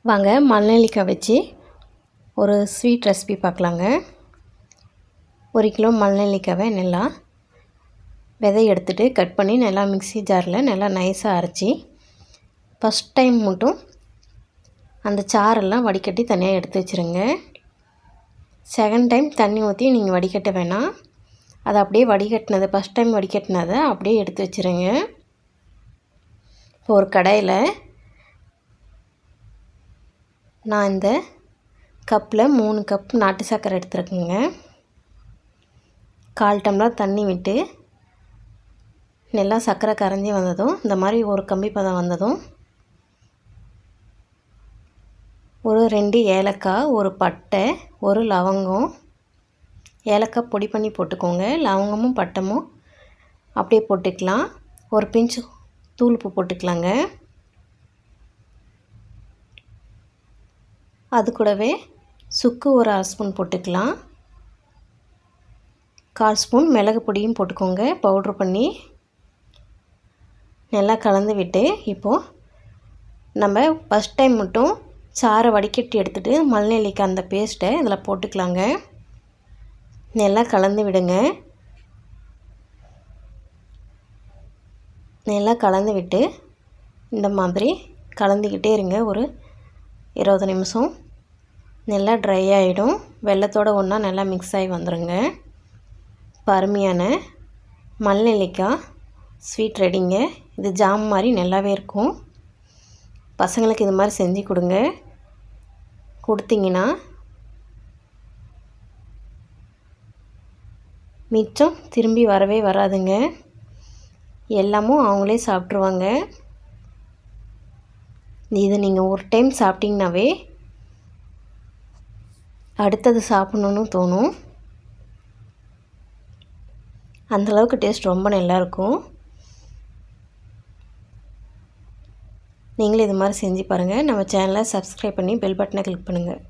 வாங்க மல்நெல்லிக்காய் வச்சு ஒரு ஸ்வீட் ரெசிபி பார்க்கலாங்க. 1 கிலோ மல்நெல்லிக்காவை நல்லா விதை எடுத்துகிட்டு கட் பண்ணி நல்லா மிக்ஸி ஜாரில் நல்லா நைஸாக அரைச்சி ஃபஸ்ட் டைம் மட்டும் அந்த சாரெல்லாம் வடிகட்டி தனியாக எடுத்து வச்சுருங்க. செகண்ட் டைம் தண்ணி ஊற்றி நீங்கள் வடிகட்ட வேணாம். அதை அப்படியே வடிகட்டினதை ஃபஸ்ட் டைம் வடிகட்டினதை அப்படியே எடுத்து வச்சுருங்க. இப்போ ஒரு கடாயில் நான் இந்த கப்பில் 3 கப் நாட்டு சர்க்கரை எடுத்துருக்கேங்க. 1/4 டம்ளர் தண்ணி விட்டு நல்லா சர்க்கரை கரைஞ்சி வந்ததும் இந்த மாதிரி ஒரு கம்பி பதம் வந்ததும் ஒரு 2 ஏலக்காய், ஒரு பட்டை, ஒரு லவங்கம், ஏலக்காய் பொடி பண்ணி போட்டுக்கோங்க. லவங்கமும் பட்டமும் அப்படியே போட்டுக்கலாம். ஒரு பிஞ்சு தூள் உப்பு போட்டுக்கலாங்க. அது கூடவே சுக்கு ஒரு 1/2 ஸ்பூன் போட்டுக்கலாம். 1/4 ஸ்பூன் மிளகு பொடியும் போட்டுக்கோங்க பவுட்ரு பண்ணி. நல்லா கலந்து விட்டு இப்போது நம்ம ஃபஸ்ட் டைம் மட்டும் சாறை வடிகட்டி எடுத்துகிட்டு மல்நெல்லிக்காய் அந்த பேஸ்ட்டை இதில் போட்டுக்கலாங்க. நல்லா கலந்து விடுங்க. நல்லா கலந்து விட்டு இந்த மாதிரி கலந்துக்கிட்டே இருங்க. ஒரு 20 நிமிஷம் நல்லா ட்ரை ஆகிடும். வெல்லத்தோடு ஒன்றா நல்லா மிக்ஸ் ஆகி வந்துடுங்க. அருமையான மல்நெல்லிக்காய் ஸ்வீட் ரெடிங்க. இது ஜாம் மாதிரி நல்லாவே இருக்கும். பசங்களுக்கு இது மாதிரி செஞ்சு கொடுங்க. கொடுத்தீங்கன்னா மிச்சம் திரும்பி வரவே வராதுங்க. எல்லாமும் அவங்களே சாப்பிட்ருவாங்க. இது நீங்கள் ஒரு டைம் சாப்பிட்டிங்கனாவே அடுத்தது சாப்பிட்ணுன்னு தோணும். அந்தளவுக்கு டேஸ்ட் ரொம்ப நல்லாயிருக்கும். நீங்களும் இது மாதிரி செஞ்சு பாருங்கள். நம்ம சேனலை சப்ஸ்கிரைப் பண்ணி பெல் பட்டனை கிளிக் பண்ணுங்கள்.